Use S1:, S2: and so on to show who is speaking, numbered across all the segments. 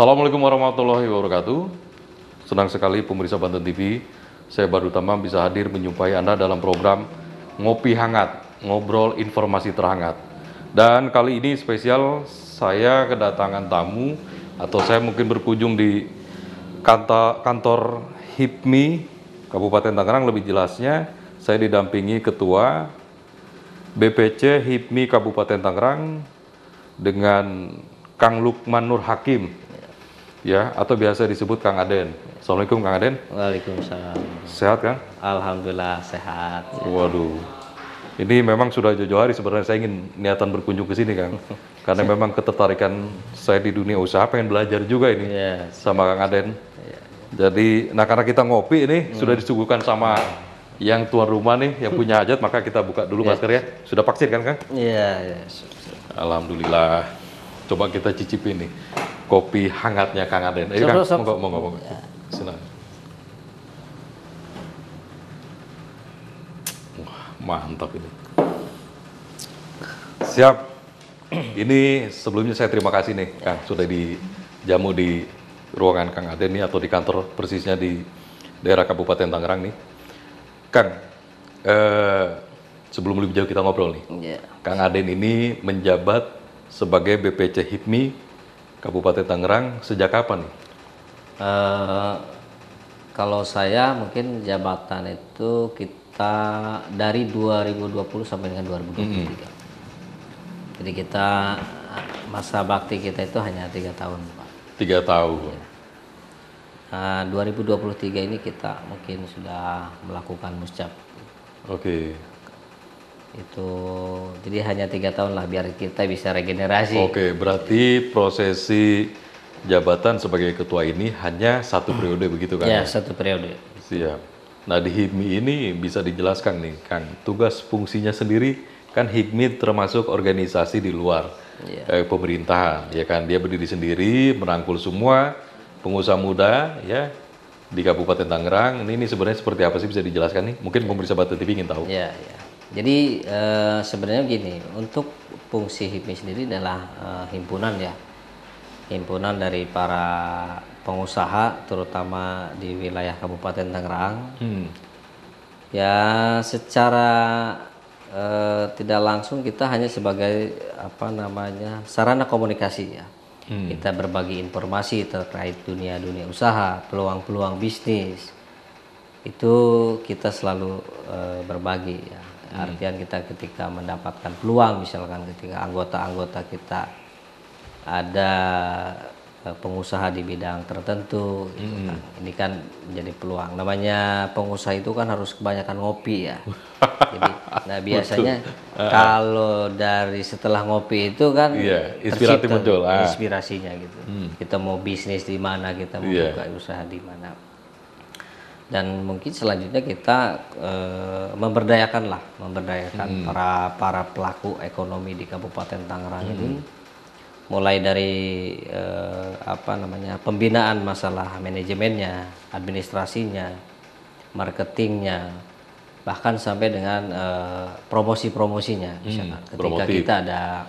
S1: Assalamualaikum warahmatullahi wabarakatuh. Senang sekali pemirsa Banten TV, saya Badrut Tamam bisa hadir menjumpai Anda dalam program Ngopi Hangat, ngobrol informasi terhangat. Dan kali ini spesial, saya kedatangan tamu, atau saya mungkin berkunjung di kantor HIPMI Kabupaten Tangerang. Lebih jelasnya, saya didampingi Ketua BPC HIPMI Kabupaten Tangerang dengan Kang Lukman Nur Hakim, ya, atau biasa disebut Kang Aden. Assalamualaikum Kang Aden.
S2: Waalaikumsalam.
S1: Sehat Kang?
S2: Alhamdulillah sehat.
S1: Waduh, ini memang sudah jauh-jauh hari sebenarnya saya ingin niatan berkunjung ke sini Kang, karena memang ketertarikan saya di dunia usaha, pengen belajar juga ini sama Kang Aden. Jadi, nah karena kita ngopi ini sudah disuguhkan sama yang tuan rumah nih, yang punya hajat, maka kita buka dulu masker ya. Sudah vaksin kan Kang?
S2: Iya.
S1: Alhamdulillah. Coba kita cicipi nih kopi hangatnya Kang Aden. Kang, monggo. Silakan. Wah, mantap ini. Siap. Ini sebelumnya saya terima kasih nih Kang, sudah dijamu di ruangan Kang Aden nih, atau di kantor persisnya di daerah Kabupaten Tangerang nih. Kang, sebelum lebih jauh kita ngobrol nih. Kang Aden ini menjabat sebagai BPC HIPMI Kabupaten Tangerang sejak kapan nih?
S2: Kalau saya mungkin jabatan itu kita dari 2020 sampai dengan 2023. Jadi kita masa bakti kita itu hanya 3 tahun, Pak.
S1: 3 tahun.
S2: 2023 ini kita mungkin sudah melakukan muscap.
S1: Oke.
S2: Itu jadi hanya 3 tahun lah biar kita bisa regenerasi.
S1: Oke, berarti prosesi jabatan sebagai ketua ini hanya 1 periode begitu kan?
S2: Ya, 1 periode.
S1: Siap. Nah di HIPMI ini bisa dijelaskan nih Kang, tugas fungsinya sendiri kan. HIPMI termasuk organisasi di luar pemerintahan, ya kan? Dia berdiri sendiri, merangkul semua pengusaha muda ya di Kabupaten Tangerang. Ini sebenarnya seperti apa sih, bisa dijelaskan nih? Mungkin pemirsa Banten TV ingin tahu.
S2: Ya. Jadi sebenarnya begini, untuk fungsi HIPMI sendiri adalah himpunan ya, himpunan dari para pengusaha terutama di wilayah Kabupaten Tangerang. Ya secara tidak langsung kita hanya sebagai sarana komunikasi ya. Kita berbagi informasi terkait dunia usaha, peluang-peluang bisnis. Itu kita selalu berbagi ya. Artian kita ketika mendapatkan peluang, misalkan ketika anggota-anggota kita ada pengusaha di bidang tertentu, gitu kan. Ini kan menjadi peluang. Namanya pengusaha itu kan harus kebanyakan ngopi ya. Jadi, nah biasanya kalau dari setelah ngopi itu kan
S1: inspiratif muncul,
S2: inspirasinya gitu. Kita mau bisnis di mana, kita mau buka usaha di mana. Dan mungkin selanjutnya kita memberdayakan para pelaku ekonomi di Kabupaten Tangerang ini, mulai dari pembinaan masalah manajemennya, administrasinya, marketingnya, bahkan sampai dengan promosi-promosinya. Misalkan ketika kita ada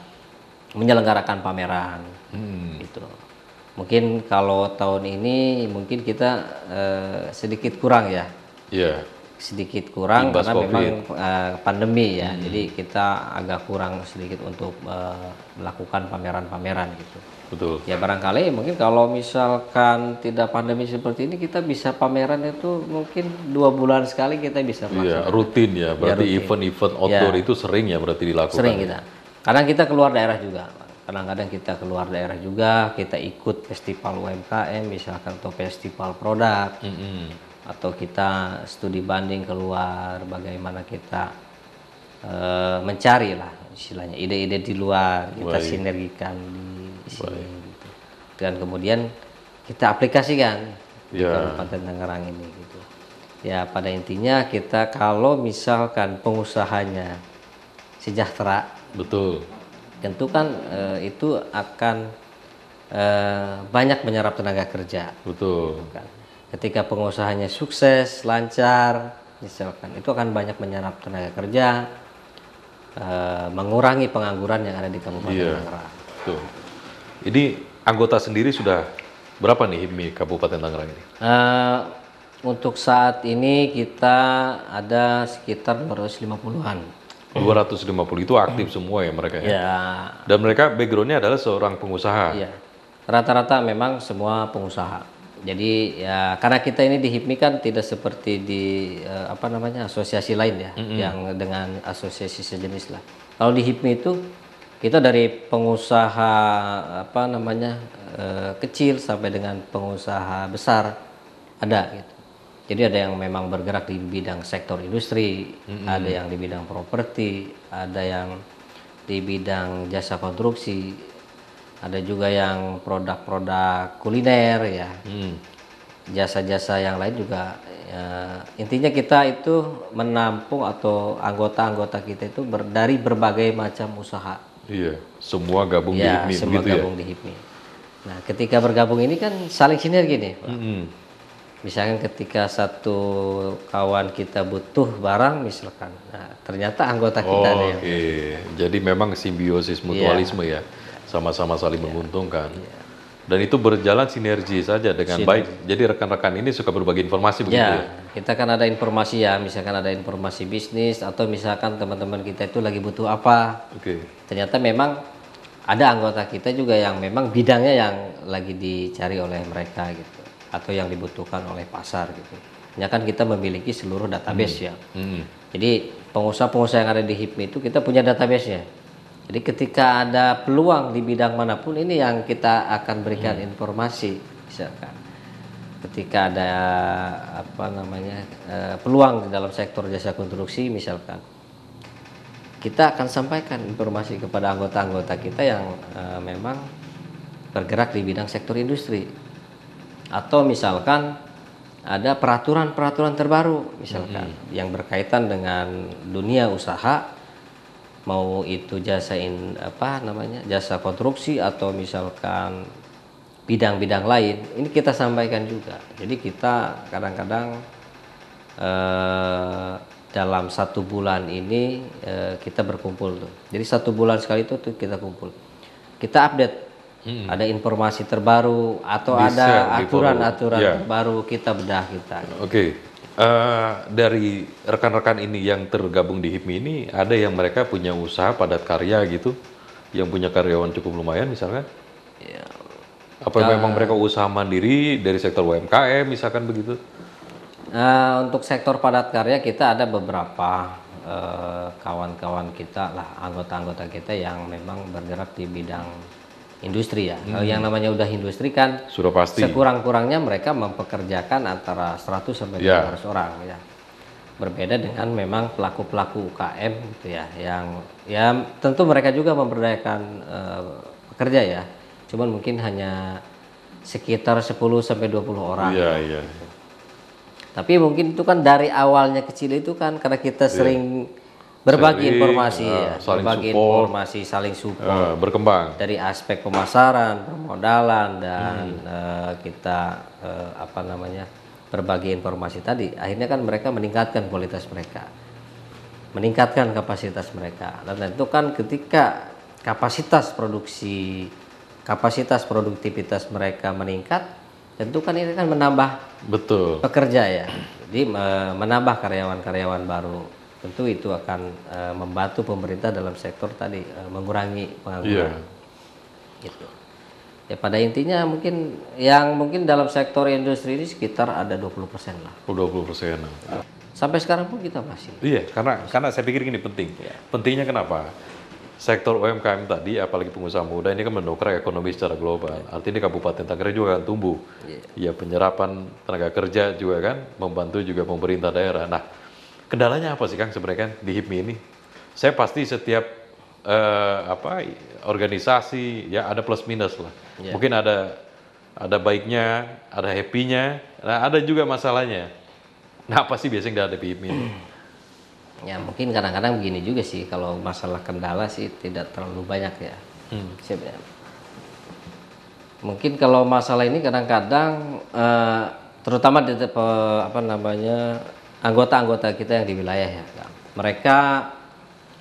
S2: menyelenggarakan pameran, gitu. Mungkin kalau tahun ini mungkin kita sedikit kurang ya. Sedikit kurang karena memang pandemi ya. Jadi kita agak kurang sedikit untuk melakukan pameran-pameran gitu.
S1: Betul.
S2: Ya barangkali mungkin kalau misalkan tidak pandemi seperti ini, kita bisa pameran itu mungkin 2 bulan sekali kita bisa melaksanakan.
S1: Rutin ya. Berarti event-event outdoor itu sering ya berarti dilakukan.
S2: Sering kita. Kadang kita keluar daerah juga. Kadang-kadang kita keluar daerah juga, kita ikut festival UMKM misalkan, atau festival produk, atau kita studi banding keluar, bagaimana kita mencari lah istilahnya ide-ide di luar, kita sinergikan di sini gitu. Dan kemudian kita aplikasikan di Kabupaten Tangerang ini gitu. Ya pada intinya kita kalau misalkan pengusahanya sejahtera,
S1: betul.
S2: Tentu kan itu akan banyak menyerap tenaga kerja.
S1: Betul.
S2: Kan. Ketika pengusahanya sukses, lancar, misalkan, itu akan banyak menyerap tenaga kerja, mengurangi pengangguran yang ada di Kabupaten Tangerang.
S1: Betul. Ini anggota sendiri sudah Berapa nih HIPMI Kabupaten Tangerang ini?
S2: Untuk saat ini kita ada sekitar 250-an.
S1: 250 itu aktif semua ya mereka ya?
S2: Ya,
S1: Dan mereka backgroundnya adalah seorang pengusaha?
S2: iya. Rata-rata memang semua pengusaha. Jadi ya karena kita ini di HIPMI kan tidak seperti di asosiasi lain ya, yang dengan asosiasi sejenis lah. Kalau di HIPMI itu kita dari pengusaha kecil sampai dengan pengusaha besar ada gitu. Jadi ada yang memang bergerak di bidang sektor industri, ada yang di bidang properti, ada yang di bidang jasa konstruksi, ada juga yang produk-produk kuliner ya, jasa-jasa yang lain juga. Ya, intinya kita itu menampung atau anggota-anggota kita itu dari berbagai macam usaha.
S1: Iya, semua gabung di
S2: Ya,
S1: HIPMI
S2: semua
S1: begitu
S2: gabung di HIPMI. Nah, ketika bergabung ini kan saling sinergi nih, Pak. Misalkan ketika satu kawan kita butuh barang misalkan, nah ternyata anggota kita ada yang
S1: Oke, jadi memang simbiosis mutualisme ya, sama-sama saling menguntungkan. Dan itu berjalan sinergi saja dengan baik. Jadi rekan-rekan ini suka berbagi informasi begitu ya?
S2: Kita kan ada informasi ya, misalkan ada informasi bisnis atau misalkan teman-teman kita itu lagi butuh apa.
S1: Oke.
S2: Ternyata memang ada anggota kita juga yang memang bidangnya yang lagi dicari oleh mereka gitu, atau yang dibutuhkan oleh pasar gitu. Ya kan kita memiliki seluruh database ya. Jadi pengusaha-pengusaha yang ada di HIPMI itu kita punya database-nya. Jadi ketika ada peluang di bidang manapun ini yang kita akan berikan informasi, misalkan ketika ada peluang di dalam sektor jasa konstruksi misalkan, kita akan sampaikan informasi kepada anggota-anggota kita yang memang bergerak di bidang sektor industri, atau misalkan ada peraturan-peraturan terbaru misalkan yang berkaitan dengan dunia usaha, mau itu jasa konstruksi atau misalkan bidang-bidang lain, ini kita sampaikan juga. Jadi kita kadang-kadang dalam 1 bulan ini kita berkumpul tuh. Jadi 1 bulan sekali itu tuh kita kumpul, kita update, ada informasi terbaru atau ada aturan-aturan terbaru, kita bedah kita.
S1: Oke. Dari rekan-rekan ini yang tergabung di HIPMI ini, ada yang mereka punya usaha padat karya gitu, yang punya karyawan cukup lumayan misalkan?
S2: Ya,
S1: apa memang mereka usaha mandiri dari sektor UMKM misalkan begitu?
S2: Untuk sektor padat karya kita ada beberapa kawan-kawan kita lah, anggota-anggota kita yang memang bergerak di bidang industri ya. Kalau yang namanya udah industri kan
S1: sudah pasti
S2: sekurang-kurangnya mereka mempekerjakan antara 100 sampai 200 orang ya. Berbeda dengan memang pelaku-pelaku UKM gitu ya, yang ya tentu mereka juga memberdayakan pekerja ya. Cuman mungkin hanya sekitar 10 sampai 20 orang.
S1: Iya.
S2: Tapi mungkin itu kan dari awalnya kecil itu kan karena kita sering berbagi informasi saling support,
S1: berkembang
S2: dari aspek pemasaran, permodalan, dan kita berbagi informasi tadi, akhirnya kan mereka meningkatkan kualitas mereka, meningkatkan kapasitas mereka. Dan itu kan ketika kapasitas produktivitas mereka meningkat, tentu kan ini kan menambah pekerja ya, jadi menambah karyawan-karyawan baru. Tentu itu akan membantu pemerintah dalam sektor tadi mengurangi pengangguran. Gitu. Ya pada intinya mungkin dalam sektor industri ini sekitar ada 20% lah.
S1: 20%.
S2: Sampai sekarang pun kita masih.
S1: Iya, karena saya pikir gini penting. Pentingnya kenapa? Sektor UMKM tadi, apalagi pengusaha muda ini kan mendongkrak ekonomi secara global. Artinya Kabupaten Tangerang juga akan tumbuh. Ya penyerapan tenaga kerja juga kan, membantu juga pemerintah daerah. Nah, kendalanya apa sih Kang sebenarnya kan di HIPMI ini? Saya pasti setiap organisasi ya ada plus minus lah. Mungkin ada baiknya, ada happy-nya, nah ada juga masalahnya. Nah apa sih biasanya ada di HIPMI ini?
S2: Ya mungkin kadang-kadang begini juga sih, kalau masalah kendala sih tidak terlalu banyak ya. Mungkin kalau masalah ini kadang-kadang terutama di anggota-anggota kita yang di wilayah ya, mereka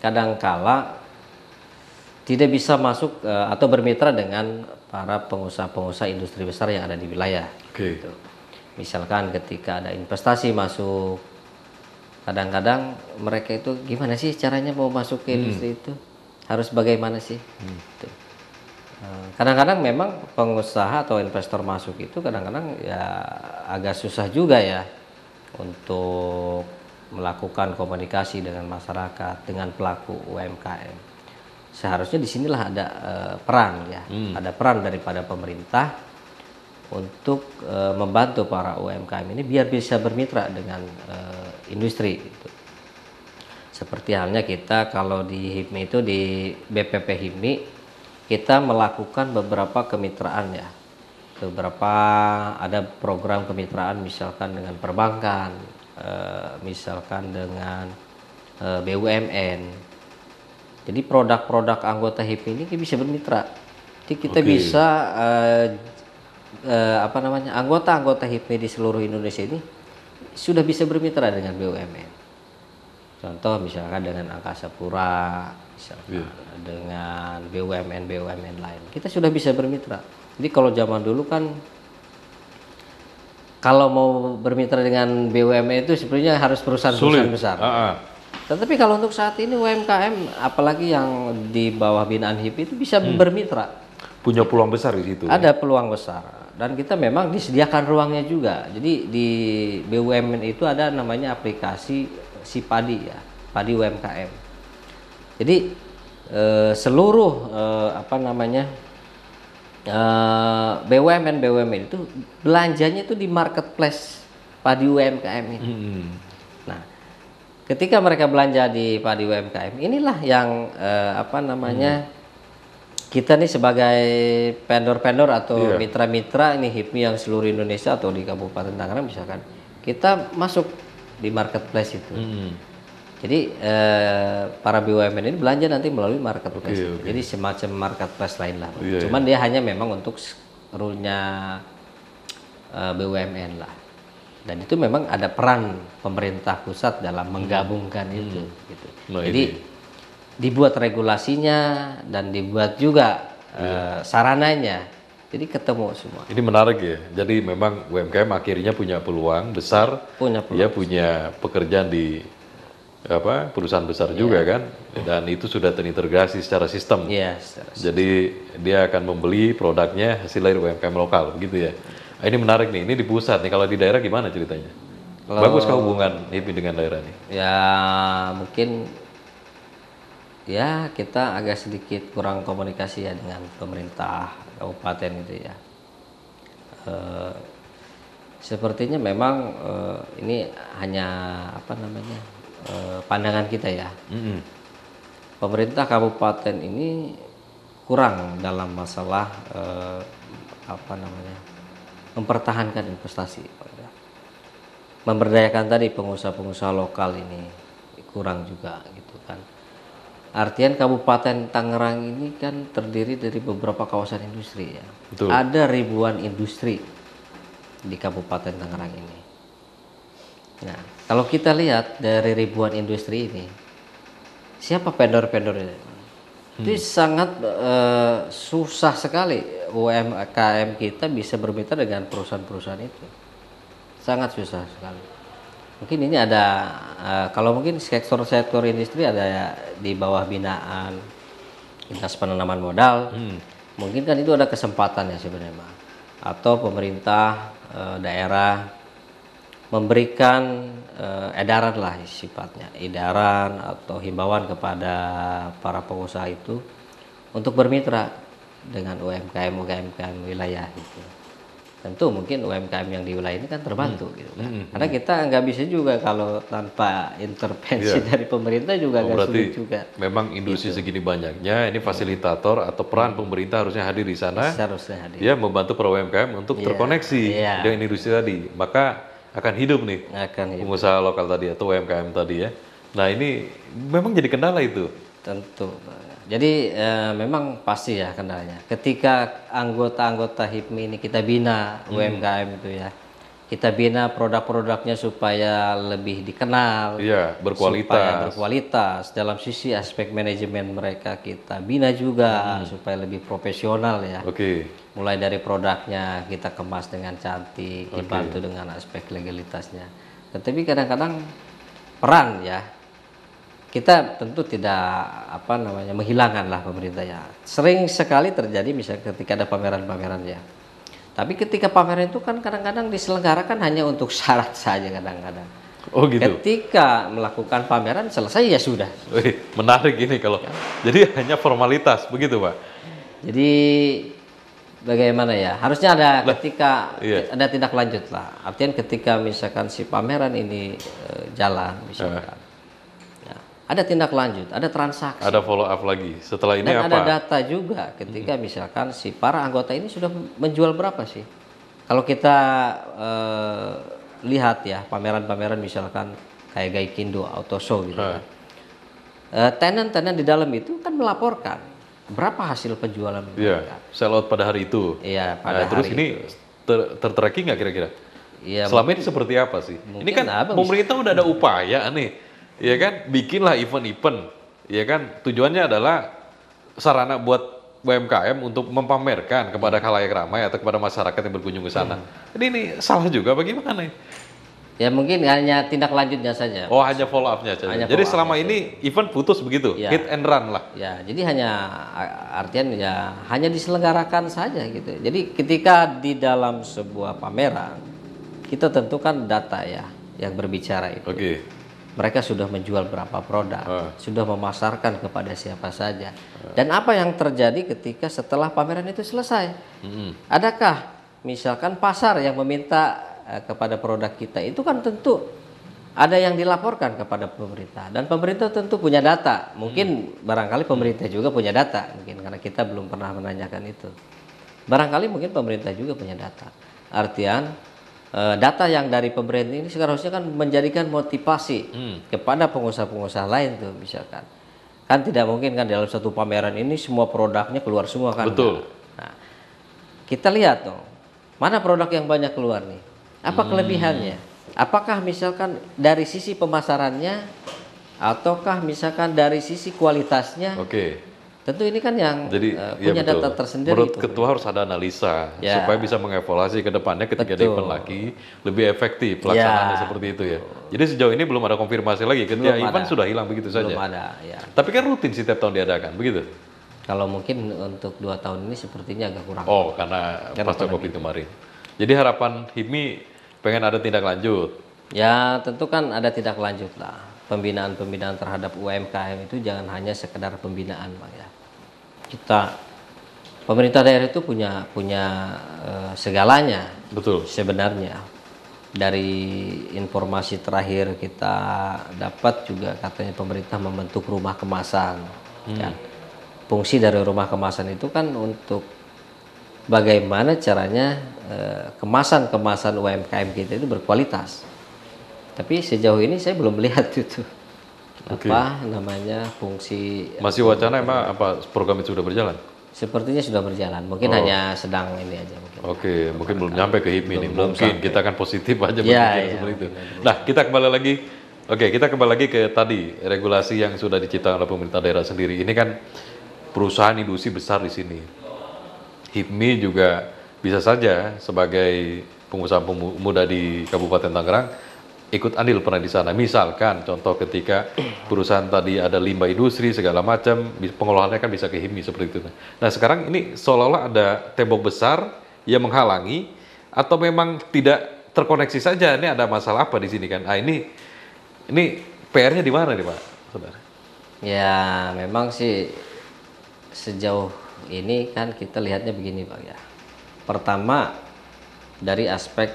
S2: kadang-kala tidak bisa masuk atau bermitra dengan para pengusaha-pengusaha industri besar yang ada di wilayah.
S1: Oke.
S2: Gitu. Misalkan ketika ada investasi masuk, kadang-kadang mereka itu gimana sih caranya mau masuk ke industri itu? Harus bagaimana sih? Gitu. Kadang-kadang memang pengusaha atau investor masuk itu kadang-kadang ya agak susah juga ya untuk melakukan komunikasi dengan masyarakat, dengan pelaku UMKM. Seharusnya disinilah ada peran ya, ada peran daripada pemerintah untuk membantu para UMKM ini biar bisa bermitra dengan industri. Gitu. Seperti halnya kita kalau di HIPMI itu di BPP HIPMI kita melakukan beberapa kemitraan ya, beberapa ada program kemitraan misalkan dengan perbankan, misalkan dengan BUMN. Jadi produk-produk anggota HIPMI ini bisa bermitra. Jadi kita bisa anggota-anggota HIPMI di seluruh Indonesia ini sudah bisa bermitra dengan BUMN. Contoh misalkan dengan Angkasa Pura, misalkan dengan BUMN lain. Kita sudah bisa bermitra. Jadi kalau zaman dulu kan kalau mau bermitra dengan BUMN itu sebenarnya harus perusahaan-perusahaan besar. Tetapi kalau untuk saat ini UMKM apalagi yang di bawah binaan HIPMI itu bisa bermitra.
S1: Punya peluang besar di situ.
S2: Ada peluang besar dan kita memang disediakan ruangnya juga. Jadi di BUMN itu ada namanya aplikasi Sipadi ya, Padi UMKM. Jadi seluruh BUMN itu belanjanya itu di marketplace Padi UMKM ini. Nah, ketika mereka belanja di Padi UMKM, inilah yang kita nih sebagai vendor-vendor atau mitra-mitra ini HIPMI yang seluruh Indonesia atau di Kabupaten Tangerang misalkan, kita masuk di marketplace itu. Jadi para BUMN ini belanja nanti melalui marketplace. Jadi semacam marketplace lain lah. Cuman dia hanya memang untuk rule-nya BUMN lah. Dan itu memang ada peran pemerintah pusat dalam menggabungkan itu. Gitu. Jadi dibuat regulasinya dan dibuat juga sarananya. Jadi ketemu semua.
S1: Ini menarik ya. Jadi memang UMKM akhirnya punya peluang besar. Dia punya pekerjaan di perusahaan besar juga kan. Dan itu sudah terintegrasi secara sistem. Jadi dia akan membeli produknya hasil dari UMKM lokal, begitu ya. Ini menarik nih. Ini di pusat nih. Kalau di daerah gimana ceritanya? Bagus kah hubungan HIPMI dengan daerah nih?
S2: Ya mungkin ya kita agak sedikit kurang komunikasi ya dengan pemerintah kabupaten itu ya. Sepertinya memang ini hanya pandangan kita ya. Pemerintah kabupaten ini kurang dalam masalah mempertahankan investasi, memberdayakan tadi pengusaha-pengusaha lokal ini kurang juga gitu kan. Artian Kabupaten Tangerang ini kan terdiri dari beberapa kawasan industri ya.
S1: Betul.
S2: Ada ribuan industri di Kabupaten Tangerang ini. Nah, kalau kita lihat dari ribuan industri ini, siapa vendor-vendornya? Itu sangat susah sekali UMKM kita bisa bermitra dengan perusahaan-perusahaan itu. Sangat susah sekali. Mungkin ini ada, kalau mungkin sektor-sektor industri ada ya, di bawah binaan Dinas Penanaman Modal, mungkin kan itu ada kesempatan ya sebenarnya. Atau pemerintah daerah memberikan edaran lah sifatnya, edaran atau himbauan kepada para pengusaha itu untuk bermitra dengan UMKM wilayah gitu. Tentu mungkin UMKM yang di wilayah ini kan terbantu gitu kan. Karena kita nggak bisa juga kalau tanpa intervensi dari pemerintah juga nggak sulit juga.
S1: Memang industri segini banyaknya, ini fasilitator atau peran pemerintah harusnya hadir di sana.
S2: Harusnya hadir.
S1: Ya membantu para UMKM untuk terkoneksi dengan industri tadi. Maka akan hidup nih pengusaha lokal tadi atau UMKM tadi ya. Nah ini memang jadi kendala itu.
S2: Tentu. Jadi memang pasti ya kendalanya. Ketika anggota-anggota HIPMI ini kita bina UMKM itu ya, kita bina produk-produknya supaya lebih dikenal,
S1: Iya,
S2: supaya
S1: berkualitas.
S2: berkualitas. Dalam sisi aspek manajemen mereka kita bina juga supaya lebih profesional ya.
S1: Oke.
S2: Mulai dari produknya kita kemas dengan cantik, dibantu dengan aspek legalitasnya. Tetapi kadang-kadang peran ya, kita tentu tidak menghilangkan lah pemerintah ya. Sering sekali terjadi misalnya ketika ada pameran-pameran ya. Tapi ketika pameran itu kan kadang-kadang diselenggarakan hanya untuk syarat saja kadang-kadang.
S1: Oh gitu.
S2: Ketika melakukan pameran selesai ya sudah.
S1: Wih, menarik ini kalau. Jadi hanya formalitas begitu, Pak.
S2: Jadi bagaimana ya? Harusnya ada ketika
S1: iya.
S2: ada tindak lanjut lah. Artian ketika misalkan si pameran ini jalan misalkan. Ya, ada tindak lanjut, ada transaksi.
S1: Ada follow up lagi. Setelah ini
S2: Dan
S1: apa?
S2: ada data juga ketika misalkan si para anggota ini sudah menjual berapa sih? Kalau kita lihat ya pameran-pameran misalkan kayak Gaikindo Auto Show gitu kan. Tenan-tenan di dalam itu kan melaporkan berapa hasil penjualan
S1: Iya,
S2: mereka.
S1: sell out pada hari itu.
S2: Iya, pada
S1: Terus
S2: hari
S1: ini
S2: itu.
S1: tertracking nggak kira-kira?
S2: Iya,
S1: Selama ini seperti apa sih? Ini kan pemerintah udah ada upaya nih, ya kan? Bikinlah event-event, ya kan? Tujuannya adalah sarana buat UMKM untuk memamerkan kepada khalayak ramai atau kepada masyarakat yang berkunjung ke sana. Ini salah juga bagaimana?
S2: Ya mungkin hanya tindak lanjutnya saja.
S1: Oh, hanya follow up-nya saja.
S2: Hanya
S1: Jadi
S2: follow
S1: selama ini event putus begitu,
S2: Ya.
S1: hit and run lah.
S2: Ya, jadi hanya artian ya hanya diselenggarakan saja gitu. Jadi ketika di dalam sebuah pameran kita tentukan data ya yang berbicara itu.
S1: Oke.
S2: Mereka sudah menjual berapa produk, sudah memasarkan kepada siapa saja. Dan apa yang terjadi ketika setelah pameran itu selesai? Adakah misalkan pasar yang meminta kepada produk kita itu kan tentu ada yang dilaporkan kepada pemerintah dan pemerintah tentu punya data. Mungkin barangkali pemerintah juga punya data, mungkin karena kita belum pernah menanyakan itu. Barangkali mungkin pemerintah juga punya data. Artian data yang dari pemerintah ini seharusnya kan menjadikan motivasi kepada pengusaha-pengusaha lain tuh misalkan. Kan tidak mungkin kan dalam satu pameran ini semua produknya keluar semua kan.
S1: Betul.
S2: Nah, kita lihat dong, mana produk yang banyak keluar nih? Apa kelebihannya? Apakah misalkan dari sisi pemasarannya ataukah misalkan dari sisi kualitasnya?
S1: Oke.
S2: Tentu ini kan yang
S1: Jadi
S2: punya
S1: betul.
S2: data tersendiri.
S1: Menurut ketua harus ada analisa supaya bisa mengevaluasi ke depannya ketika ada event lagi lebih efektif pelaksanaannya seperti itu ya. Jadi sejauh ini belum ada konfirmasi lagi ketika event sudah hilang begitu saja.
S2: Belum ada, ya.
S1: Tapi kan rutin setiap tahun diadakan begitu.
S2: Kalau mungkin untuk 2 tahun ini sepertinya agak kurang.
S1: Oh, karena pasca Covid kemarin. Jadi harapan HIPMI pengen ada tindak lanjut.
S2: Ya, tentu kan ada tindak lanjut lah. Pembinaan-pembinaan terhadap UMKM itu jangan hanya sekedar pembinaan, Pak ya. Pemerintah daerah itu punya segalanya.
S1: Betul.
S2: Sebenarnya dari informasi terakhir kita dapat juga katanya pemerintah membentuk rumah kemasan. Kan? Fungsi dari rumah kemasan itu kan untuk bagaimana caranya kemasan-kemasan UMKM kita itu berkualitas. Tapi sejauh ini saya belum melihat itu apa namanya fungsi.
S1: Masih wacana emang apa program itu sudah berjalan?
S2: Sepertinya sudah berjalan. Mungkin hanya sedang ini aja mungkin.
S1: Oke, mungkin belum nyampe ke HIPMI nih.
S2: belum
S1: Mungkin kita kan positif aja berpikir seperti itu. Nah, kita kembali lagi. Oke, kita kembali lagi ke tadi regulasi yang sudah diciptakan oleh pemerintah daerah sendiri. Ini kan perusahaan industri besar di sini. HIPMI juga bisa saja sebagai pengusaha muda di Kabupaten Tangerang ikut andil pernah di sana. Misalkan contoh ketika perusahaan tadi ada limbah industri segala macam, pengelolaannya kan bisa ke HIPMI seperti itu. Nah sekarang ini seolah-olah ada tembok besar yang menghalangi atau memang tidak terkoneksi saja. Ini ada masalah apa di sini kan? Nah ini PR-nya di mana nih Pak? Saudara?
S2: Ya memang sih sejauh ini kan kita lihatnya begini Pak ya. Pertama dari aspek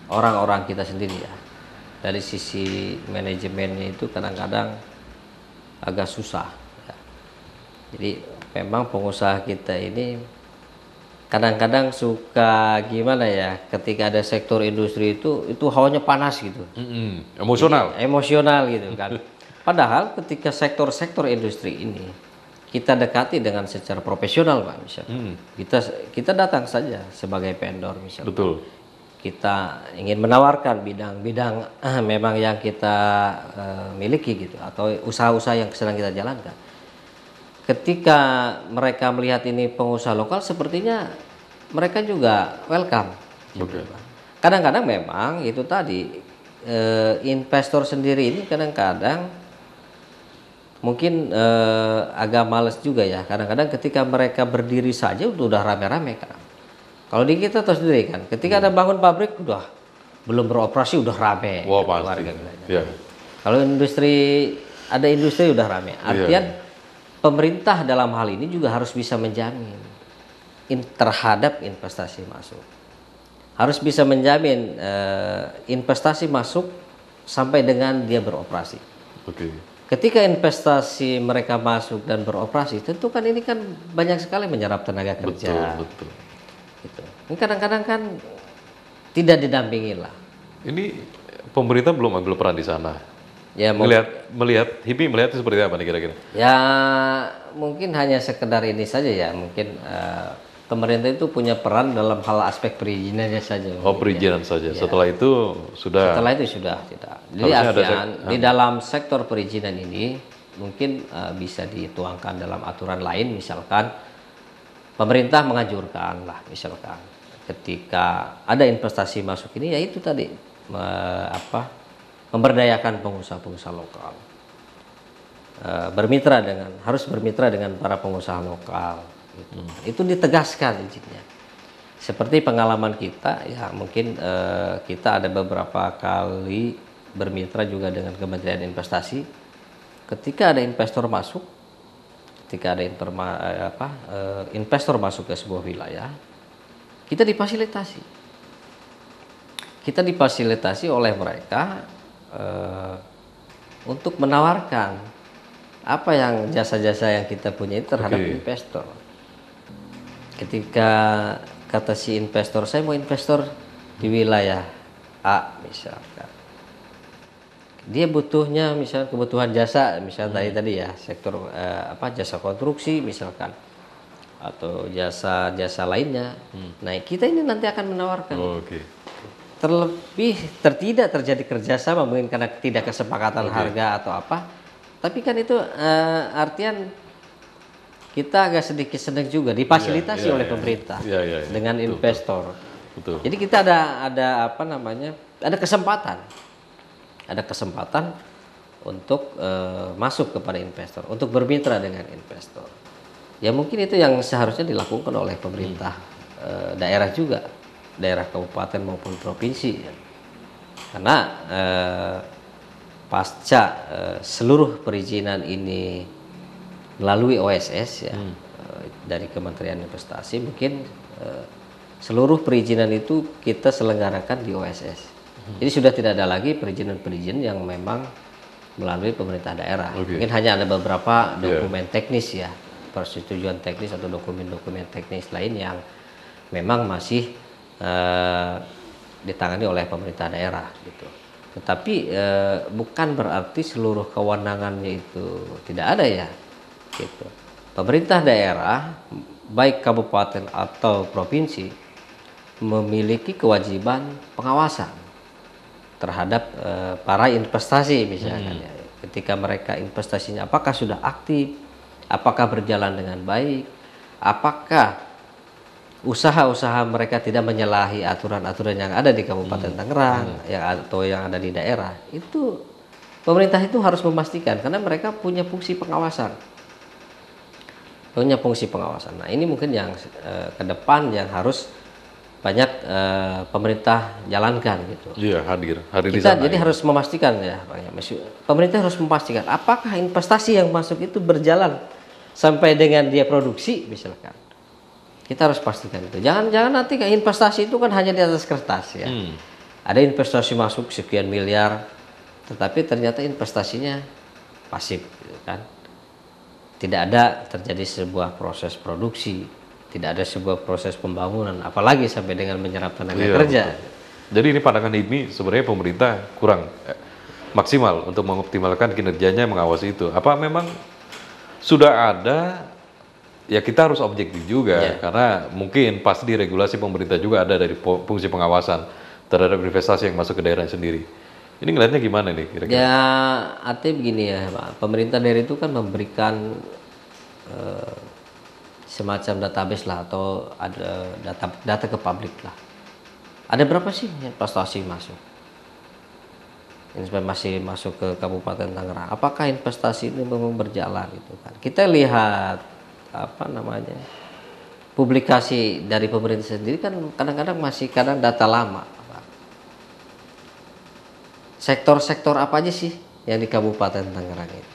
S2: orang-orang kita sendiri ya. Dari sisi manajemennya itu kadang-kadang agak susah. Ya. Jadi memang pengusaha kita ini kadang-kadang suka gimana ya, ketika ada sektor industri itu hawanya panas gitu.
S1: Emosional.
S2: Jadi, emosional gitu kan. Padahal ketika sektor-sektor industri ini kita dekati dengan secara profesional Pak misalnya. Kita datang saja sebagai vendor misalnya.
S1: Betul.
S2: kita ingin menawarkan bidang-bidang memang yang kita miliki gitu, atau usaha-usaha yang sedang kita jalankan. Ketika mereka melihat ini pengusaha lokal, sepertinya mereka juga welcome.
S1: Oke.
S2: Kadang-kadang memang itu tadi investor sendiri ini kadang-kadang mungkin agak males juga ya. Kadang-kadang ketika mereka berdiri saja udah rame-rame kan. Kalau di kita tahu sendiri kan, ketika ada bangun pabrik udah belum beroperasi udah rame.
S1: Wah, pasti. Ya.
S2: Kalau ada industri udah rame. Artian pemerintah dalam hal ini juga harus bisa menjamin terhadap investasi masuk. Harus bisa menjamin investasi masuk sampai dengan dia beroperasi.
S1: Oke.
S2: Ketika investasi mereka masuk dan beroperasi, tentu kan ini kan banyak sekali menyerap tenaga kerja.
S1: Betul.
S2: Gitu. Ini kadang-kadang kan tidak didampingi lah.
S1: Ini pemerintah belum ambil peran di sana.
S2: Ya
S1: melihat HIPMI melihat itu seperti apa nih kira-kira?
S2: ya mungkin hanya sekedar ini saja ya. Mungkin pemerintah itu punya peran dalam hal aspek perizinannya saja.
S1: Oh, perizinan saja. Setelah itu sudah.
S2: Setelah itu sudah tidak. Jadi di dalam sektor perizinan ini mungkin bisa dituangkan dalam aturan lain, misalkan pemerintah menganjurkan lah, misalkan ketika ada investasi masuk ini, ya itu tadi memberdayakan pengusaha-pengusaha lokal, harus bermitra dengan para pengusaha lokal. Gitu. Itu ditegaskan izinnya. Seperti pengalaman kita, ya mungkin kita ada beberapa kali bermitra juga dengan Kementerian Investasi. Ketika ada investor masuk, ketika ada investor masuk ke sebuah wilayah, kita difasilitasi. Kita difasilitasi oleh mereka untuk menawarkan apa yang jasa-jasa yang kita punya terhadap investor. Ketika kata si investor, saya mau investor di wilayah A misalkan, dia butuhnya misalnya kebutuhan jasa, misalnya tadi ya sektor jasa konstruksi misalkan, atau jasa-jasa lainnya. Nah kita ini nanti akan menawarkan. Terlebih tidak terjadi kerjasama mungkin karena tidak kesepakatan harga atau apa, tapi kan itu artian kita agak sedikit senang juga difasilitasi oleh pemerintah dengan investor.
S1: Betul.
S2: Jadi kita ada kesempatan untuk masuk kepada investor, untuk bermitra dengan investor. Ya mungkin itu yang seharusnya dilakukan oleh pemerintah daerah juga, daerah kabupaten maupun provinsi. Karena pasca seluruh perizinan ini melalui OSS ya, dari Kementerian Investasi, mungkin seluruh perizinan itu kita selenggarakan di OSS. Jadi sudah tidak ada lagi perizinan-perizinan yang memang melalui pemerintah daerah. Mungkin hanya ada beberapa dokumen teknis ya, persetujuan teknis atau dokumen-dokumen teknis lain yang memang masih ditangani oleh pemerintah daerah gitu. Tetapi bukan berarti seluruh kewenangannya itu tidak ada ya. Gitu. Pemerintah daerah baik kabupaten atau provinsi memiliki kewajiban pengawasan terhadap para investasi misalkan ya. Ketika mereka investasinya apakah sudah aktif, apakah berjalan dengan baik, apakah usaha-usaha mereka tidak menyalahi aturan-aturan yang ada di Kabupaten Tangerang atau yang ada di daerah. Itu pemerintah itu harus memastikan karena mereka punya fungsi pengawasan. Nah ini mungkin yang ke depan yang harus banyak pemerintah jalankan gitu.
S1: Iya, hadir di
S2: kita
S1: sana.
S2: Jadi harus memastikan ya, pemerintah harus memastikan apakah investasi yang masuk itu berjalan sampai dengan dia produksi misalkan. Kita harus pastikan itu. Jangan nanti kayak investasi itu kan hanya di atas kertas ya. Ada investasi masuk sekian miliar, tetapi ternyata investasinya pasif gitu kan. Tidak ada terjadi sebuah proses produksi, tidak ada sebuah proses pembangunan, apalagi sampai dengan menyerap tenaga kerja.
S1: Betul. Jadi ini pandangan HIPMI sebenarnya pemerintah kurang maksimal untuk mengoptimalkan kinerjanya mengawasi itu. Apa memang sudah ada? Ya kita harus objektif juga karena mungkin pasti regulasi pemerintah juga ada dari fungsi pengawasan. terhadap investasi yang masuk ke daerah sendiri. Ini ngelihatnya gimana nih kira-kira?
S2: Ya, artinya begini ya, Pak. Pemerintah daerah itu kan memberikan semacam database lah atau ada data ke publik lah. Ada berapa sih investasi masuk? Investasi masuk ke Kabupaten Tangerang. Apakah investasi ini memang berjalan gitu kan? Kita lihat apa namanya? Publikasi dari pemerintah sendiri kan kadang-kadang masih data lama. Sektor-sektor apa aja sih yang di Kabupaten Tangerang itu?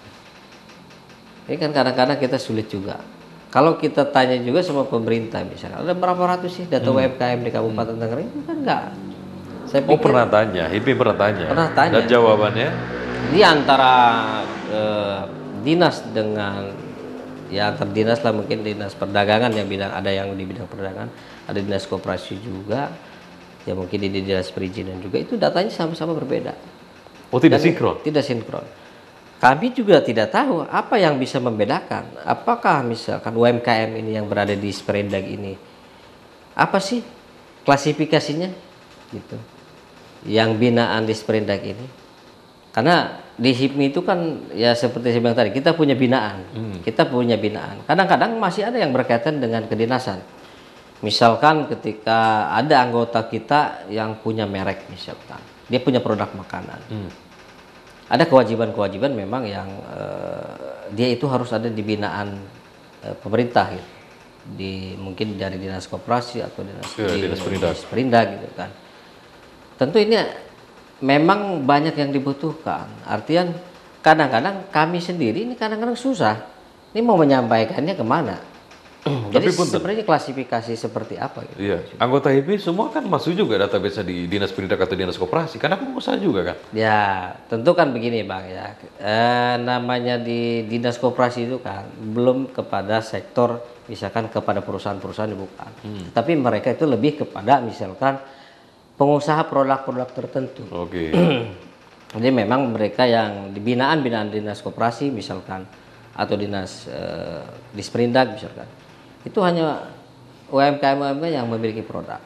S2: Ini kan kadang-kadang kita sulit juga. Kalau kita tanya juga sama pemerintah misalnya, ada berapa ratus sih data UMKM di Kabupaten Tangerang itu kan enggak. Saya pikir,
S1: pernah tanya, HIPMI pernah tanya.
S2: Pernah tanya.
S1: Dan jawabannya?
S2: Di antara dinas dengan ya antar dinas lah, mungkin dinas perdagangan yang bidang, ada yang di bidang perdagangan, ada dinas koperasi juga, ya mungkin di dinas perizinan juga, itu datanya sama-sama berbeda.
S1: Oh, tidak sinkron?
S2: Tidak sinkron. Kami juga tidak tahu apa yang bisa membedakan. Apakah misalkan UMKM ini yang berada di Sperindag ini, apa sih klasifikasinya gitu, yang binaan di Sperindag ini? Karena di HIPMI itu kan ya seperti saya bilang tadi, kita punya binaan. Kita punya binaan. Kadang-kadang masih ada yang berkaitan dengan kedinasan. Misalkan ketika ada anggota kita yang punya merek misalkan, dia punya produk makanan. Ada kewajiban-kewajiban memang yang dia itu harus ada di binaan pemerintah gitu. Mungkin dari dinas koperasi atau dinas Perindak gitu kan. Tentu ini memang banyak yang dibutuhkan. Artian kadang-kadang kami sendiri ini kadang-kadang susah. Ini mau menyampaikannya kemana? Jadi sebenarnya klasifikasi seperti apa gitu?
S1: Iya. Anggota HIPMI semua kan masuk juga database di dinas Perindak atau dinas koperasi, karena pengusaha juga kan?
S2: Ya, tentu kan begini Bang ya. Namanya di dinas koperasi itu kan belum kepada sektor, misalkan kepada perusahaan-perusahaan bukan. Tapi mereka itu lebih kepada misalkan pengusaha produk-produk tertentu.
S1: Oke.
S2: Jadi memang mereka yang di binaan dinas koperasi misalkan atau dinas Disperindak misalkan, itu hanya UMKM yang memiliki produk.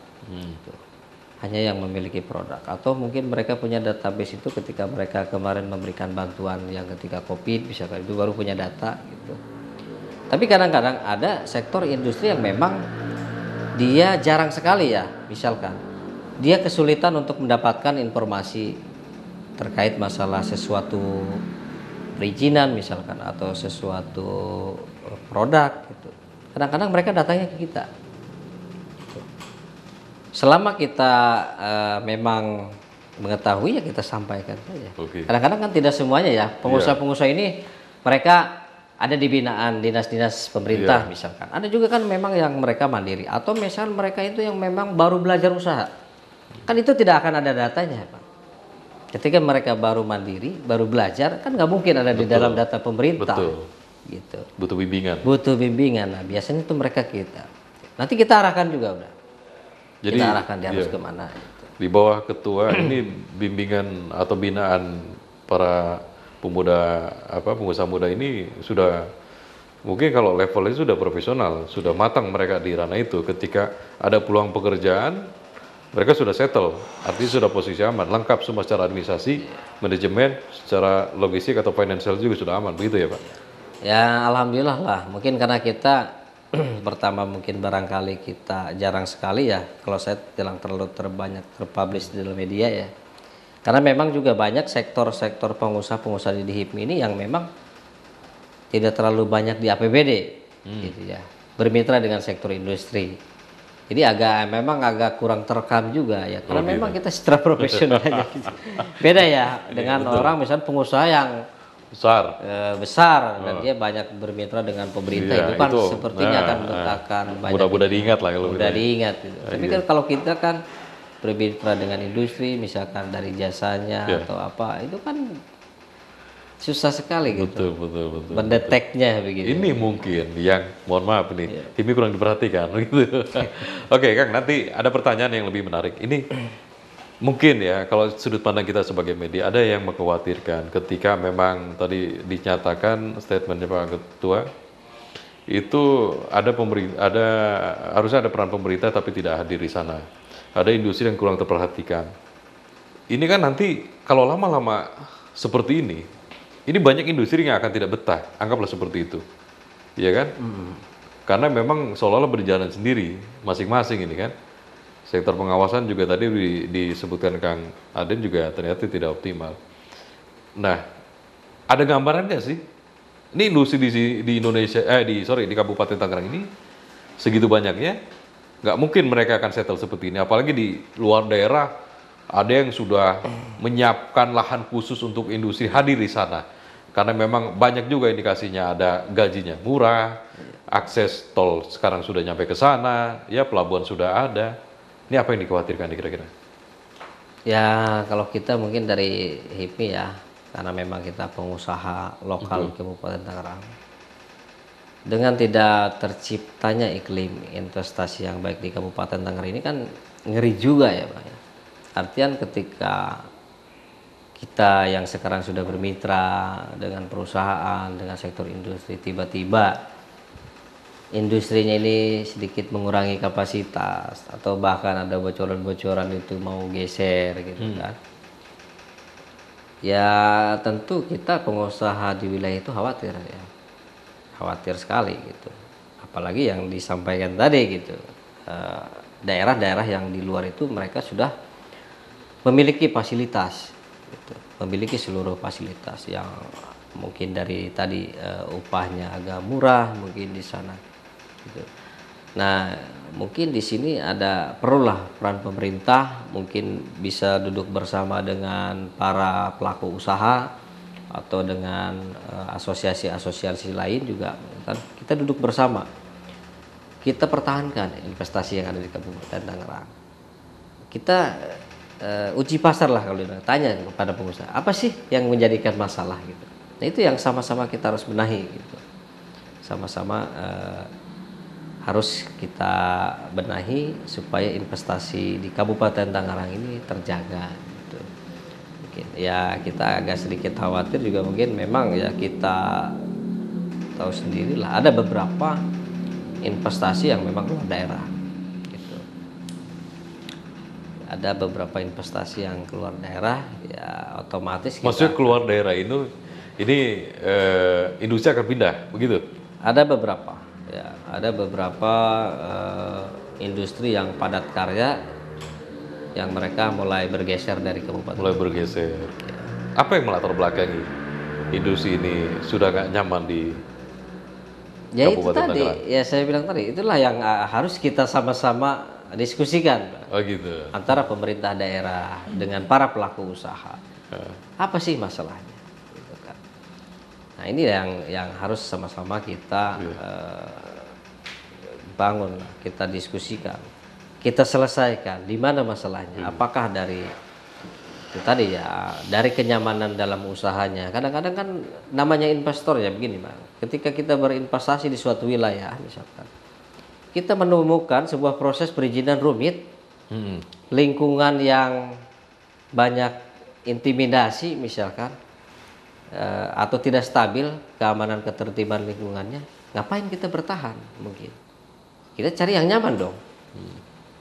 S2: Hanya yang memiliki produk, atau mungkin mereka punya database itu ketika mereka kemarin memberikan bantuan yang ketika COVID misalkan, itu baru punya data gitu. Tapi kadang-kadang ada sektor industri yang memang dia jarang sekali ya, misalkan dia kesulitan untuk mendapatkan informasi terkait masalah sesuatu perizinan misalkan atau sesuatu produk gitu. Kadang-kadang mereka datangnya ke kita. Selama kita memang mengetahui ya kita sampaikan saja. Kadang-kadang kan tidak semuanya ya, pengusaha-pengusaha ini mereka ada di binaan dinas-dinas pemerintah misalkan. Ada juga kan memang yang mereka mandiri atau misal mereka itu yang memang baru belajar usaha. Kan itu tidak akan ada datanya, Pak. Ketika mereka baru mandiri, baru belajar, kan nggak mungkin ada di dalam data pemerintah. Gitu.
S1: Butuh bimbingan.
S2: Butuh bimbingan. Nah, biasanya itu mereka kita. Nanti kita arahkan juga, udah.
S1: Jadi,
S2: kita arahkan dia harus kemana. Gitu.
S1: Di bawah ketua ini bimbingan atau binaan para pemuda pengusaha muda ini sudah mungkin kalau levelnya sudah profesional, sudah matang mereka di ranah itu. Ketika ada peluang pekerjaan, mereka sudah settle, artinya sudah posisi aman, lengkap semua secara administrasi, manajemen, secara logistik atau financial juga sudah aman, begitu ya Pak?
S2: Ya alhamdulillah lah, mungkin karena kita pertama mungkin barangkali kita jarang sekali ya, kalau saya jarang terlalu terpublish di dalam media ya. Karena memang juga banyak sektor-sektor pengusaha-pengusaha di HIPMI ini yang memang tidak terlalu banyak di APBD, gitu ya, bermitra dengan sektor industri. Jadi memang agak kurang terekam juga ya, karena memang kita secara profesional aja gitu. Beda ya dengan orang misalnya pengusaha yang besar dan dia banyak bermitra dengan pemerintah, itu kan sepertinya akan banyak
S1: mudah diingat lah kalau
S2: mudah diingat gitu. Tapi kan kalau kita kan bermitra dengan industri misalkan dari jasanya atau apa, itu kan susah sekali gitu. Betul. Mendeteknya begitu.
S1: Ini mungkin yang mohon maaf nih, ini kurang diperhatikan gitu. Oke, Kang, nanti ada pertanyaan yang lebih menarik. Ini mungkin ya, kalau sudut pandang kita sebagai media, ada yang mengkhawatirkan ketika memang tadi dinyatakan statementnya Pak Ketua, itu harusnya ada peran pemerintah tapi tidak hadir di sana. ada industri yang kurang terperhatikan. Ini kan nanti kalau lama-lama seperti ini banyak industri yang akan tidak betah, anggaplah seperti itu, ya kan? Karena memang seolah-olah berjalan sendiri masing-masing ini kan. Sektor pengawasan juga tadi disebutkan Kang Aden juga ternyata tidak optimal. Nah, ada gambaran nggak sih? Ini industri di Indonesia, di Kabupaten Tangerang ini segitu banyaknya, nggak mungkin mereka akan settle seperti ini. Apalagi di luar daerah ada yang sudah menyiapkan lahan khusus untuk industri hadir di sana. Karena memang banyak juga indikasinya ada gajinya murah, akses tol sekarang sudah nyampe ke sana, ya pelabuhan sudah ada. Ini apa yang dikhawatirkan kira-kira?
S2: Ya, kalau kita mungkin dari HIPMI ya, karena memang kita pengusaha lokal di Kabupaten Tangerang. Dengan tidak terciptanya iklim investasi yang baik di Kabupaten Tangerang ini kan ngeri juga ya Pak ya. Artian ketika kita yang sekarang sudah bermitra dengan perusahaan, dengan sektor industri, tiba-tiba industrinya ini sedikit mengurangi kapasitas atau bahkan ada bocoran-bocoran itu mau geser gitu kan. Ya tentu kita pengusaha di wilayah itu khawatir ya. Khawatir sekali gitu. Apalagi yang disampaikan tadi gitu. Daerah-daerah yang di luar itu mereka sudah memiliki fasilitas gitu. Memiliki seluruh fasilitas yang mungkin dari tadi upahnya agak murah mungkin di sana. Gitu. Nah, mungkin di sini ada perlulah peran pemerintah, mungkin bisa duduk bersama dengan para pelaku usaha atau dengan asosiasi-asosiasi lain juga, kan kita duduk bersama, kita pertahankan investasi yang ada di Kabupaten Tangerang. Kita uji pasar lah kalau tanya kepada pengusaha, apa sih yang menjadikan masalah gitu. Nah itu yang sama-sama kita harus benahi gitu, sama-sama harus kita benahi supaya investasi di Kabupaten Tangerang ini terjaga gitu. Mungkin ya kita agak sedikit khawatir juga, mungkin memang ya kita tahu sendirilah ada beberapa investasi yang memang keluar daerah gitu. Ada beberapa investasi yang keluar daerah ya otomatis kita,
S1: maksudnya keluar daerah ini industri akan pindah begitu?
S2: ada beberapa ya, ada beberapa industri yang padat karya yang mereka mulai bergeser dari kabupaten.
S1: Mulai bergeser. Ya. Apa yang melatar belakangi industri ini sudah nggak nyaman di
S2: ya
S1: Kabupaten
S2: itu tadi
S1: Tangerang?
S2: ya saya bilang tadi, itulah yang harus kita sama-sama diskusikan Pak.
S1: Oh gitu.
S2: Antara pemerintah daerah dengan para pelaku usaha. Apa sih masalahnya? Gitu kan. Nah ini yang harus sama-sama kita bangun, kita diskusikan, kita selesaikan di mana masalahnya. Apakah dari itu tadi ya, dari kenyamanan dalam usahanya. Kadang-kadang kan namanya investor ya begini Bang. Ketika kita berinvestasi di suatu wilayah misalkan, kita menemukan sebuah proses perizinan rumit, lingkungan yang banyak intimidasi misalkan, atau tidak stabil keamanan ketertiban lingkungannya, ngapain kita bertahan? Mungkin kita cari yang nyaman dong,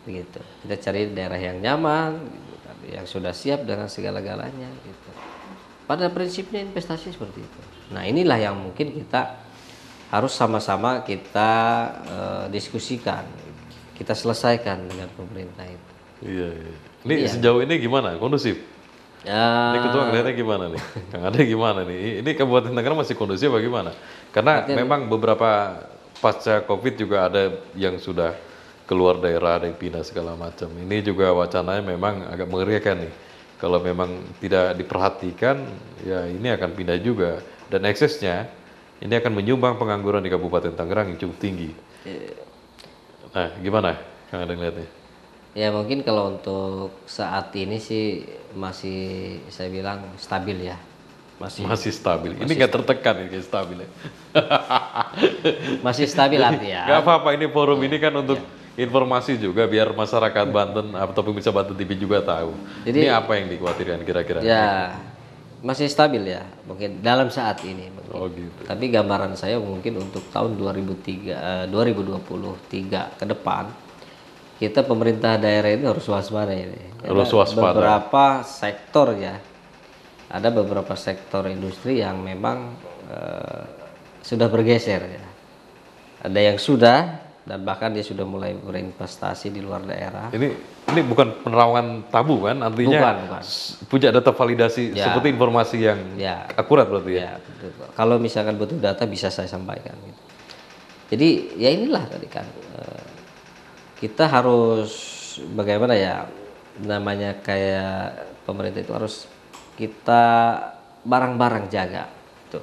S2: begitu. Kita cari daerah yang nyaman, gitu, yang sudah siap dengan segala-galanya. Gitu. Pada prinsipnya investasi seperti itu. Nah inilah yang mungkin kita harus sama-sama kita diskusikan, kita selesaikan dengan pemerintah itu.
S1: Iya. Ini sejauh ini gimana? Kondusif? Ini ketua ngeliatnya gimana nih? Kang Ade gimana nih? Ini Kabupaten Tangerang masih kondusif bagaimana? Karena memang beberapa pasca COVID juga ada yang sudah keluar daerah, ada yang pindah segala macam. Ini juga wacananya memang agak mengerikan nih. Kalau memang tidak diperhatikan, ya ini akan pindah juga. Dan eksesnya, ini akan menyumbang pengangguran di Kabupaten Tangerang yang cukup tinggi. Nah, gimana Kang Ade ngeliatnya?
S2: Ya mungkin kalau untuk saat ini sih masih saya bilang stabil ya.
S1: Masih stabil. Ini nggak tertekan ini kayak stabil ya.
S2: Masih stabil artinya.
S1: Nggak apa-apa, ini forum ini kan untuk informasi juga biar masyarakat Banten atau pemirsa Banten TV juga tahu. Jadi, ini apa yang dikhawatirkan kira-kira?
S2: Ya masih stabil ya mungkin dalam saat ini. Mungkin.
S1: Oh gitu.
S2: Tapi gambaran saya mungkin untuk tahun 2023 ke depan kita pemerintah daerah ini harus waspada ini.
S1: Harus
S2: Karena
S1: waspada.
S2: beberapa sektor ya, ada beberapa sektor industri yang memang sudah bergeser ya. Ada yang sudah dan bahkan dia sudah mulai berinvestasi di luar daerah.
S1: Ini bukan penerawangan tabu kan? Artinya
S2: Bukan.
S1: punya data validasi
S2: Ya.
S1: seperti informasi yang
S2: Ya.
S1: akurat berarti ya.
S2: Ya, betul. Kalau misalkan butuh data bisa saya sampaikan. Gitu. Jadi ya inilah tadi kan kita harus bagaimana ya, namanya kayak pemerintah itu harus kita bareng-bareng jaga, gitu.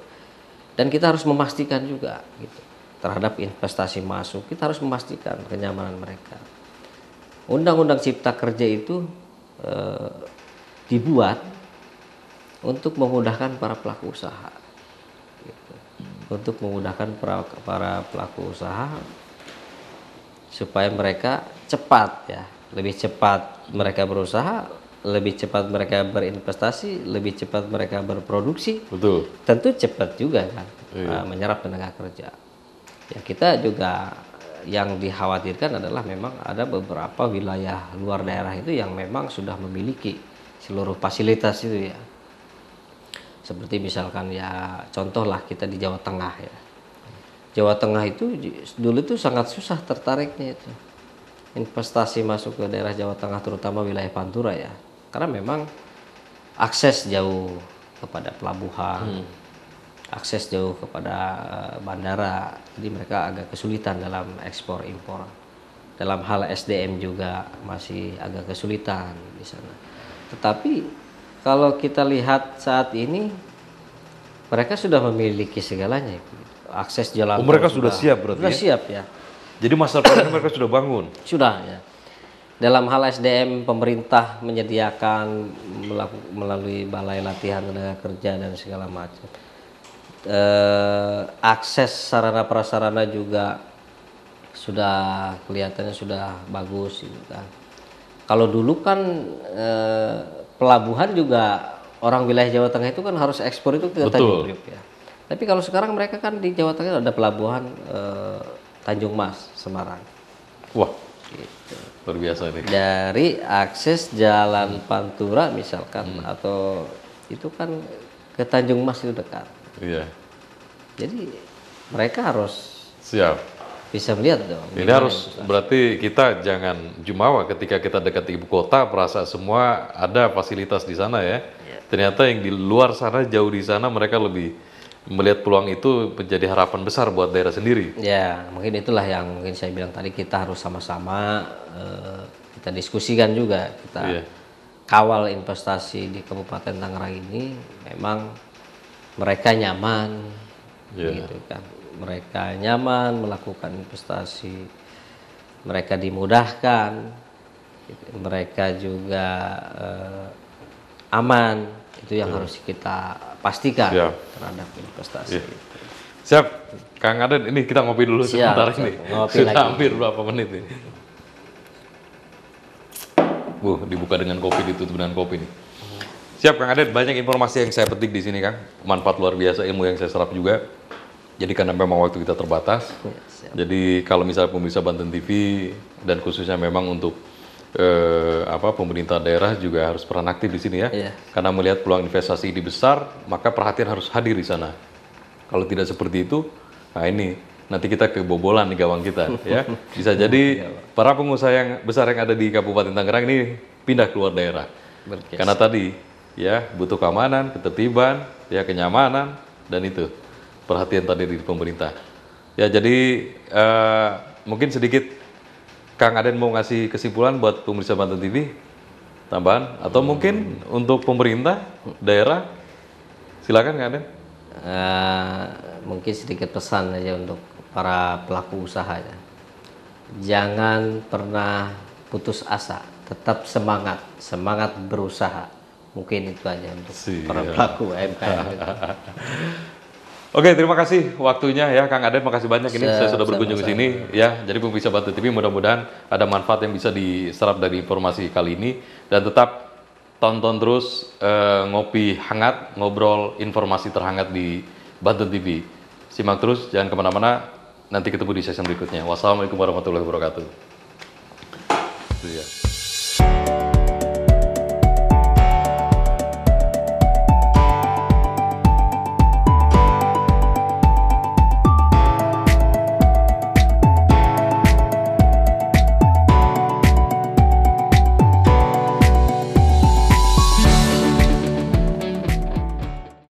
S2: Dan kita harus memastikan juga gitu terhadap investasi masuk. Kita harus memastikan kenyamanan mereka. Undang-undang Cipta Kerja itu dibuat untuk memudahkan para pelaku usaha, gitu. Untuk memudahkan para pelaku usaha supaya mereka cepat ya, lebih cepat mereka berusaha, lebih cepat mereka berinvestasi, lebih cepat mereka berproduksi.
S1: Betul.
S2: Tentu cepat juga kan menyerap tenaga kerja. Ya kita juga yang dikhawatirkan adalah memang ada beberapa wilayah luar daerah itu yang memang sudah memiliki seluruh fasilitas itu ya. Seperti misalkan ya contohlah kita di Jawa Tengah ya. Jawa Tengah itu dulu itu sangat susah tertariknya itu investasi masuk ke daerah Jawa Tengah, terutama wilayah Pantura ya, karena memang akses jauh kepada pelabuhan, akses jauh kepada bandara, jadi mereka agak kesulitan dalam ekspor impor. Dalam hal SDM juga masih agak kesulitan di sana. Tetapi kalau kita lihat saat ini mereka sudah memiliki segalanya. Akses jalan
S1: mereka
S2: tol
S1: sudah siap berarti
S2: sudah
S1: ya?
S2: siap ya.
S1: Jadi masa depan mereka sudah bangun.
S2: Sudah ya. Dalam hal SDM pemerintah menyediakan melalui balai latihan tenaga kerja dan segala macam. Akses sarana prasarana juga sudah kelihatannya sudah bagus gitu kan. Kalau dulu kan pelabuhan juga orang wilayah Jawa Tengah itu kan harus ekspor itu ke Tanjung Priok ya. Tapi kalau sekarang mereka kan di Jawa Tengah ada pelabuhan Tanjung Mas, Semarang.
S1: Wah,
S2: Gitu.
S1: luar biasa ini.
S2: Dari akses Jalan Pantura misalkan atau itu kan ke Tanjung Mas itu dekat.
S1: Iya.
S2: Jadi mereka harus
S1: Siap.
S2: bisa melihat dong.
S1: Ini harus berarti kita jangan jumawa ketika kita dekat ibu kota merasa semua ada fasilitas di sana ya. Ternyata yang di luar sana jauh di sana mereka lebih melihat peluang itu menjadi harapan besar buat daerah sendiri.
S2: Ya, mungkin itulah yang mungkin saya bilang tadi, kita harus sama-sama kita diskusikan juga, kita kawal investasi di Kabupaten Tangerang ini memang mereka nyaman, gitu kan. Mereka nyaman melakukan investasi, mereka dimudahkan, gitu. Mereka juga aman. Itu yang harus kita pastikan terhadap investasi.
S1: Siap, Kang Aden, ini kita ngopi dulu sebentar ini. Sudah hampir berapa menit nih. Dibuka dengan kopi, ditutup dengan kopi nih. Siap, Kang Aden, banyak informasi yang saya petik di sini, Kang. Manfaat luar biasa, ilmu yang saya serap juga. Jadi karena memang waktu kita terbatas. Jadi kalau misalnya pemirsa Banten TV dan khususnya memang untuk pemerintah daerah juga harus peran aktif di sini ya. Karena melihat peluang investasi ini besar, maka perhatian harus hadir di sana. Kalau tidak seperti itu, nah ini nanti kita kebobolan di gawang kita ya. Bisa jadi para pengusaha yang besar yang ada di Kabupaten Tangerang ini pindah keluar daerah. Karena tadi ya butuh keamanan, ketertiban, ya kenyamanan, dan itu perhatian tadi dari pemerintah. Ya jadi mungkin sedikit Kang Aden mau ngasih kesimpulan buat pemirsa Banten TV tambahan atau mungkin untuk pemerintah daerah, silakan Kang Aden.
S2: Mungkin sedikit pesan aja untuk para pelaku usaha ya. Jangan pernah putus asa, tetap semangat berusaha. Mungkin itu aja untuk para pelaku UMKM.
S1: Oke, terima kasih waktunya ya Kang Aden, makasih banyak ini saya sudah berkunjung ke sini ya. Jadi pemirsa Banten TV mudah-mudahan ada manfaat yang bisa diserap dari informasi kali ini, dan tetap tonton terus ngopi hangat, ngobrol informasi terhangat di Banten TV. Simak terus, jangan kemana-mana, nanti ketemu di sesi berikutnya. Wassalamualaikum warahmatullahi wabarakatuh. Itu ya.